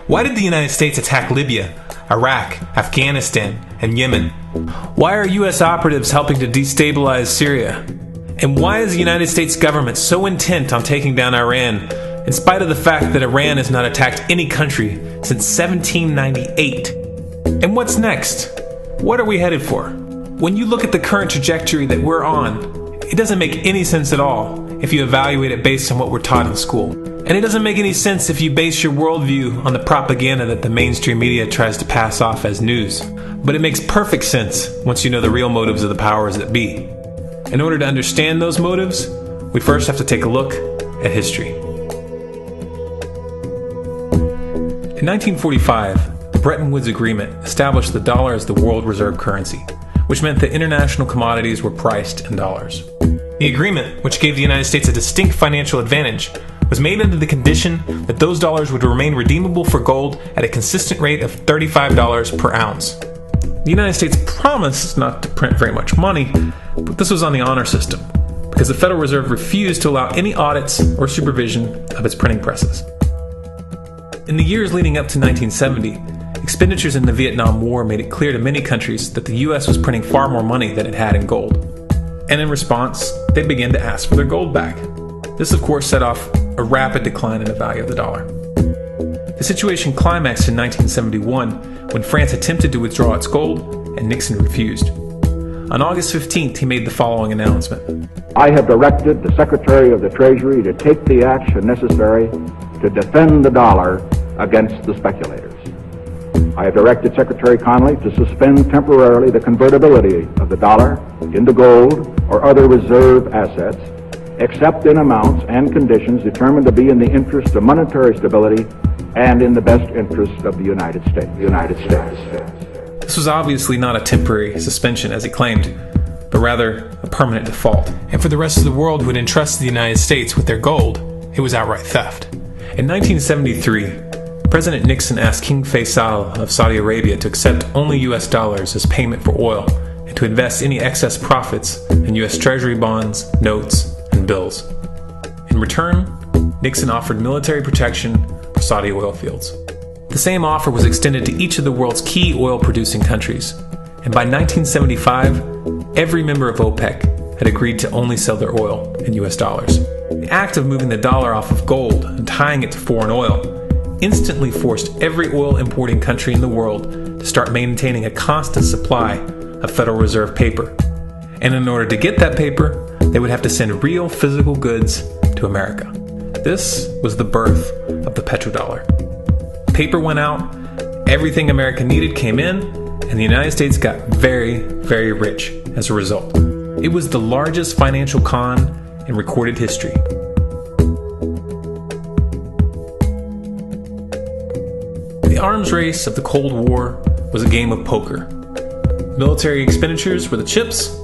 Why did the United States attack Libya, Iraq, Afghanistan, and Yemen? Why are U.S. operatives helping to destabilize Syria? And why is the United States government so intent on taking down Iran, in spite of the fact that Iran has not attacked any country since 1798? And what's next? What are we headed for? When you look at the current trajectory that we're on, it doesn't make any sense at all if you evaluate it based on what we're taught in school. And it doesn't make any sense if you base your worldview on the propaganda that the mainstream media tries to pass off as news. But it makes perfect sense once you know the real motives of the powers that be. In order to understand those motives, we first have to take a look at history. In 1945, the Bretton Woods Agreement established the dollar as the world reserve currency, which meant that international commodities were priced in dollars. The agreement, which gave the United States a distinct financial advantage, was made under the condition that those dollars would remain redeemable for gold at a consistent rate of $35 per ounce. The United States promised not to print very much money, but this was on the honor system, because the Federal Reserve refused to allow any audits or supervision of its printing presses. In the years leading up to 1970, expenditures in the Vietnam War made it clear to many countries that the U.S. was printing far more money than it had in gold. And in response, they began to ask for their gold back. This, of course, set off a rapid decline in the value of the dollar. The situation climaxed in 1971 when France attempted to withdraw its gold and Nixon refused. On August 15th, he made the following announcement. I have directed the Secretary of the Treasury to take the action necessary to defend the dollar against the speculators. I have directed Secretary Connally to suspend temporarily the convertibility of the dollar into gold or other reserve assets, except in amounts and conditions determined to be in the interest of monetary stability and in the best interest of the United States. This was obviously not a temporary suspension, as he claimed, but rather a permanent default. And for the rest of the world who had entrusted the United States with their gold, it was outright theft. In 1973, President Nixon asked King Faisal of Saudi Arabia to accept only US dollars as payment for oil and to invest any excess profits in US Treasury bonds, notes, and bills. In return, Nixon offered military protection for Saudi oil fields. The same offer was extended to each of the world's key oil-producing countries, and by 1975, every member of OPEC had agreed to only sell their oil in US dollars. The act of moving the dollar off of gold and tying it to foreign oil instantly forced every oil-importing country in the world to start maintaining a constant supply of Federal Reserve paper. And in order to get that paper, they would have to send real physical goods to America. This was the birth of the petrodollar. Paper went out, everything America needed came in, and the United States got very, very rich as a result. It was the largest financial con in recorded history. The arms race of the Cold War was a game of poker. Military expenditures were the chips,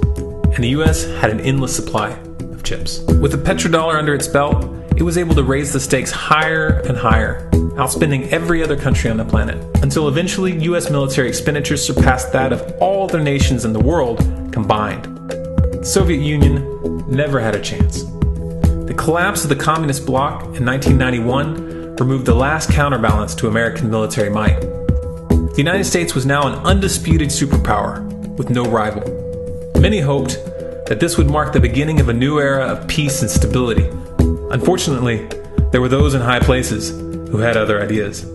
and the U.S. had an endless supply of chips. With the petrodollar under its belt, it was able to raise the stakes higher and higher, outspending every other country on the planet, until eventually U.S. military expenditures surpassed that of all other nations in the world combined. The Soviet Union never had a chance. The collapse of the communist bloc in 1991 removed the last counterbalance to American military might. The United States was now an undisputed superpower with no rival. Many hoped that this would mark the beginning of a new era of peace and stability. Unfortunately, there were those in high places who had other ideas.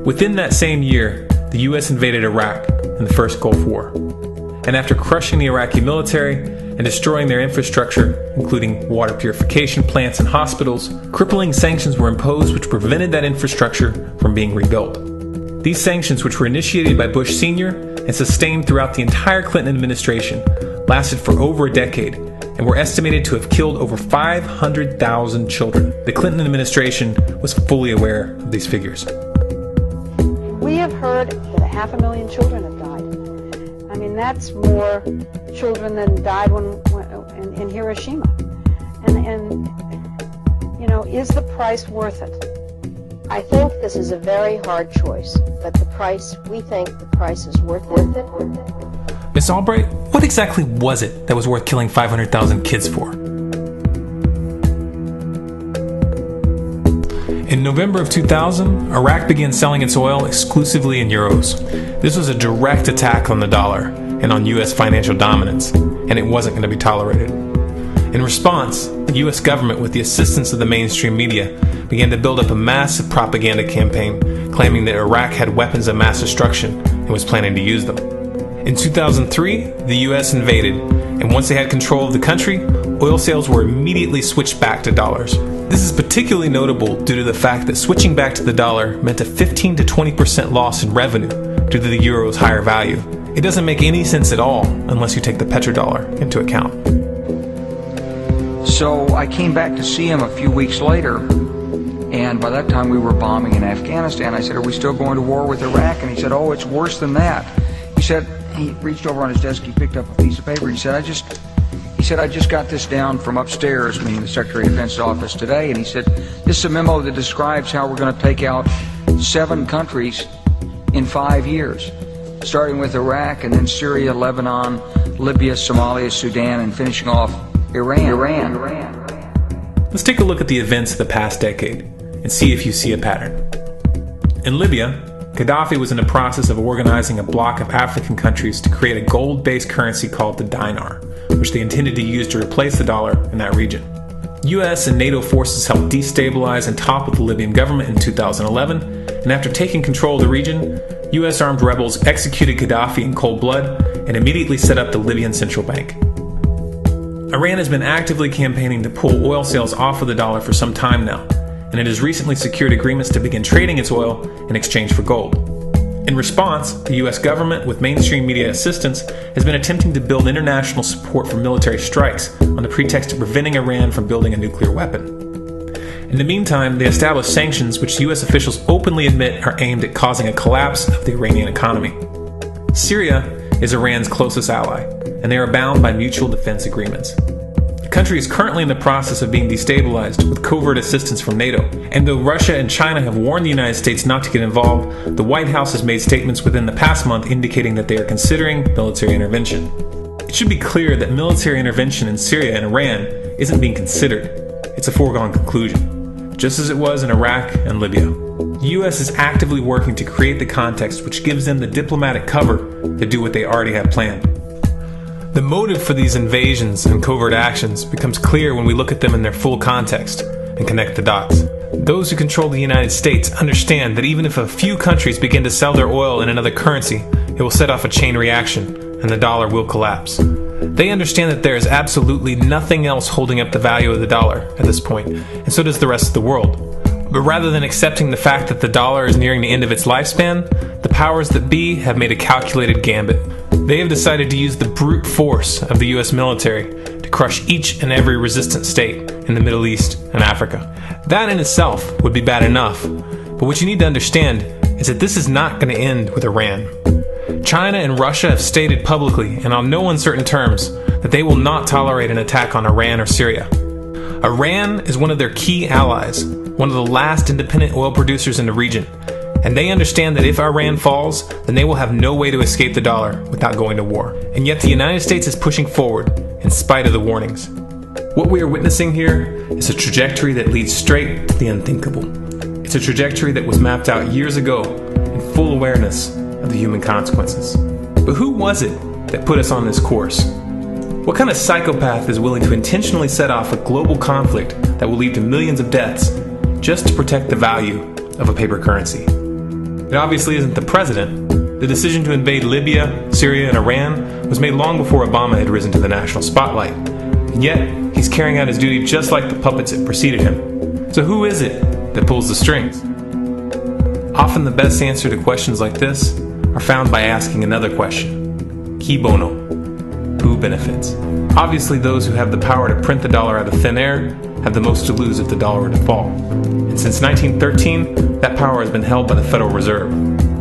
Within that same year, the U.S. invaded Iraq in the first Gulf War. And after crushing the Iraqi military and destroying their infrastructure, including water purification plants and hospitals, crippling sanctions were imposed which prevented that infrastructure from being rebuilt. These sanctions, which were initiated by Bush Sr. and sustained throughout the entire Clinton administration, lasted for over a decade and were estimated to have killed over 500,000 children. The Clinton administration was fully aware of these figures. We have heard that 500,000 children have died. I mean, that's more children than died in Hiroshima. And you know, is the price worth it? I think this is a very hard choice, but we think the price is worth it. Miss Albright, what exactly was it that was worth killing 500,000 kids for? In In November of 2000, Iraq began selling its oil exclusively in euros. This was a direct attack on the dollar and on U.S. financial dominance, and it wasn't going to be tolerated. In response, the U.S. government, with the assistance of the mainstream media, began to build up a massive propaganda campaign claiming that Iraq had weapons of mass destruction and was planning to use them. In 2003, the U.S. invaded, and once they had control of the country, oil sales were immediately switched back to dollars. This is particularly notable due to the fact that switching back to the dollar meant a 15 to 20% loss in revenue due to the euro's higher value. It doesn't make any sense at all unless you take the petrodollar into account. So I came back to see him a few weeks later, and by that time we were bombing in Afghanistan. I said, "Are we still going to war with Iraq?" And he said, "Oh, it's worse than that." He said, he reached over on his desk, he picked up a piece of paper, and he said, I just got this down from upstairs, meaning the Secretary of Defense's office today, and he said, "This is a memo that describes how we're going to take out 7 countries in 5 years, starting with Iraq and then Syria, Lebanon, Libya, Somalia, Sudan, and finishing off Iran. Let's take a look at the events of the past decade and see if you see a pattern. In Libya, Gaddafi was in the process of organizing a bloc of African countries to create a gold-based currency called the dinar, which they intended to use to replace the dollar in that region. US and NATO forces helped destabilize and topple the Libyan government in 2011, and after taking control of the region, US armed rebels executed Gaddafi in cold blood and immediately set up the Libyan Central Bank. Iran has been actively campaigning to pull oil sales off of the dollar for some time now, and it has recently secured agreements to begin trading its oil in exchange for gold. In response, the US government, with mainstream media assistance, has been attempting to build international support for military strikes on the pretext of preventing Iran from building a nuclear weapon. In the meantime, they established sanctions which US officials openly admit are aimed at causing a collapse of the Iranian economy. Syria is Iran's closest ally, and they are bound by mutual defense agreements. The country is currently in the process of being destabilized with covert assistance from NATO, and though Russia and China have warned the United States not to get involved, the White House has made statements within the past month indicating that they are considering military intervention. It should be clear that military intervention in Syria and Iran isn't being considered. It's a foregone conclusion, just as it was in Iraq and Libya. The U.S. is actively working to create the context which gives them the diplomatic cover to do what they already have planned. The motive for these invasions and covert actions becomes clear when we look at them in their full context and connect the dots. Those who control the United States understand that even if a few countries begin to sell their oil in another currency, it will set off a chain reaction and the dollar will collapse. They understand that there is absolutely nothing else holding up the value of the dollar at this point, and so does the rest of the world. But rather than accepting the fact that the dollar is nearing the end of its lifespan, the powers that be have made a calculated gambit. They have decided to use the brute force of the US military to crush each and every resistant state in the Middle East and Africa. That in itself would be bad enough, but what you need to understand is that this is not going to end with Iran. China and Russia have stated publicly and on no uncertain terms that they will not tolerate an attack on Iran or Syria. Iran is one of their key allies, one of the last independent oil producers in the region, and they understand that if Iran falls, then they will have no way to escape the dollar without going to war. And yet the United States is pushing forward in spite of the warnings. What we are witnessing here is a trajectory that leads straight to the unthinkable. It's a trajectory that was mapped out years ago in full awareness of the human consequences. But who was it that put us on this course? What kind of psychopath is willing to intentionally set off a global conflict that will lead to millions of deaths just to protect the value of a paper currency? It obviously isn't the president. The decision to invade Libya, Syria, and Iran was made long before Obama had risen to the national spotlight. And yet, he's carrying out his duty just like the puppets that preceded him. So who is it that pulls the strings? Often the best answer to questions like this are found by asking another question. Qui bono? Who benefits? Obviously, those who have the power to print the dollar out of thin air have the most to lose if the dollar were to fall. And since 1913, that power has been held by the Federal Reserve.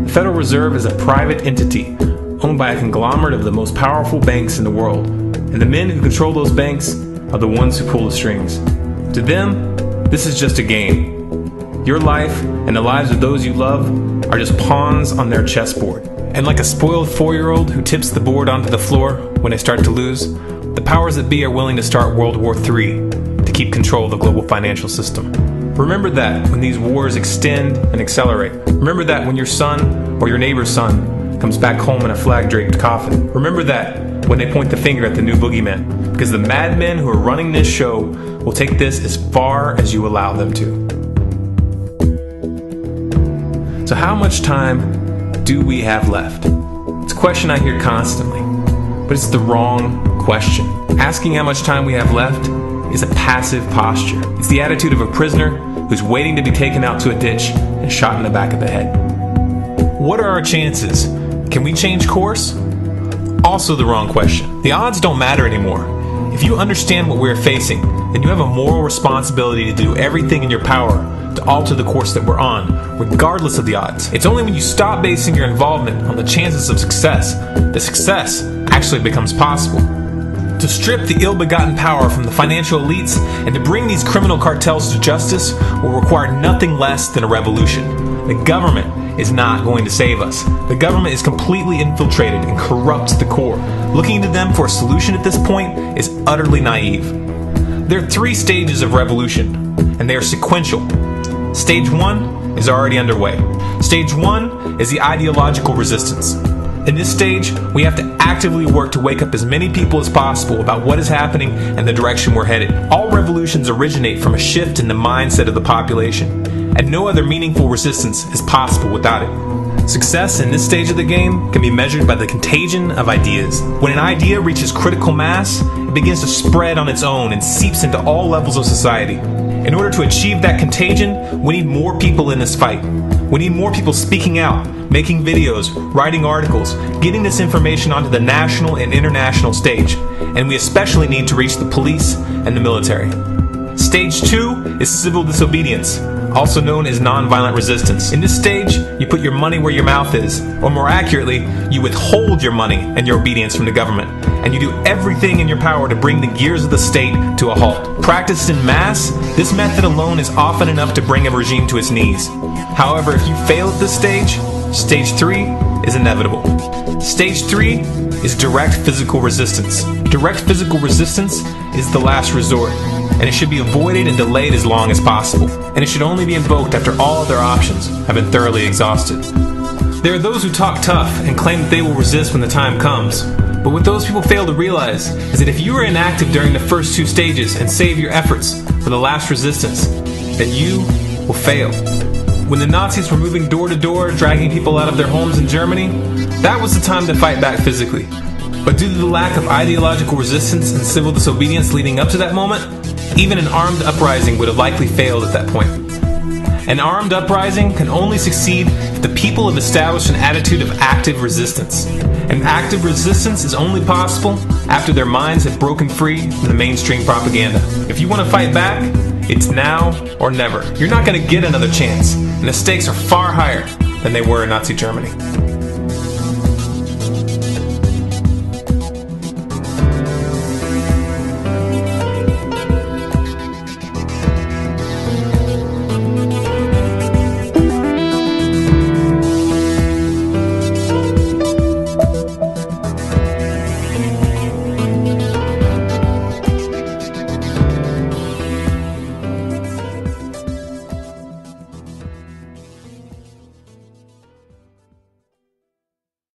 The Federal Reserve is a private entity owned by a conglomerate of the most powerful banks in the world. And the men who control those banks are the ones who pull the strings. To them, this is just a game. Your life and the lives of those you love are just pawns on their chessboard. And like a spoiled 4-year-old who tips the board onto the floor when they start to lose, the powers that be are willing to start World War III to keep control of the global financial system. Remember that when these wars extend and accelerate. Remember that when your son or your neighbor's son comes back home in a flag-draped coffin. Remember that when they point the finger at the new boogeyman, because the madmen who are running this show will take this as far as you allow them to. So how much time do we have left? It's a question I hear constantly, but it's the wrong question. Asking how much time we have left is a passive posture. It's the attitude of a prisoner who's waiting to be taken out to a ditch and shot in the back of the head. What are our chances? Can we change course? Also the wrong question. The odds don't matter anymore. If you understand what we're facing, then you have a moral responsibility to do everything in your power to alter the course that we're on, regardless of the odds. It's only when you stop basing your involvement on the chances of success that success actually becomes possible. To strip the ill-begotten power from the financial elites and to bring these criminal cartels to justice will require nothing less than a revolution. The government is not going to save us. The government is completely infiltrated and corrupt to the core. Looking to them for a solution at this point is utterly naive. There are 3 stages of revolution, and they are sequential. Stage 1 is already underway. Stage 1 is the ideological resistance. In this stage, we have to actively work to wake up as many people as possible about what is happening and the direction we're headed. All revolutions originate from a shift in the mindset of the population, and no other meaningful resistance is possible without it. Success in this stage of the game can be measured by the contagion of ideas. When an idea reaches critical mass, it begins to spread on its own and seeps into all levels of society. In order to achieve that contagion, we need more people in this fight. We need more people speaking out, making videos, writing articles, getting this information onto the national and international stage. And we especially need to reach the police and the military. Stage 2 is civil disobedience, also known as nonviolent resistance. In this stage, you put your money where your mouth is, or more accurately, you withhold your money and your obedience from the government, and you do everything in your power to bring the gears of the state to a halt. Practiced in mass, this method alone is often enough to bring a regime to its knees. However, if you fail at this stage, stage 3 is inevitable. Stage 3 is direct physical resistance. Direct physical resistance is the last resort, and it should be avoided and delayed as long as possible, and it should only be invoked after all other options have been thoroughly exhausted. There are those who talk tough and claim that they will resist when the time comes, but what those people fail to realize is that if you are inactive during the first 2 stages and save your efforts for the last resistance, then you will fail. When the Nazis were moving door to door, dragging people out of their homes in Germany, that was the time to fight back physically. But due to the lack of ideological resistance and civil disobedience leading up to that moment, even an armed uprising would have likely failed at that point. An armed uprising can only succeed if the people have established an attitude of active resistance. And active resistance is only possible after their minds have broken free from the mainstream propaganda. If you want to fight back, it's now or never. You're not going to get another chance, and the stakes are far higher than they were in Nazi Germany.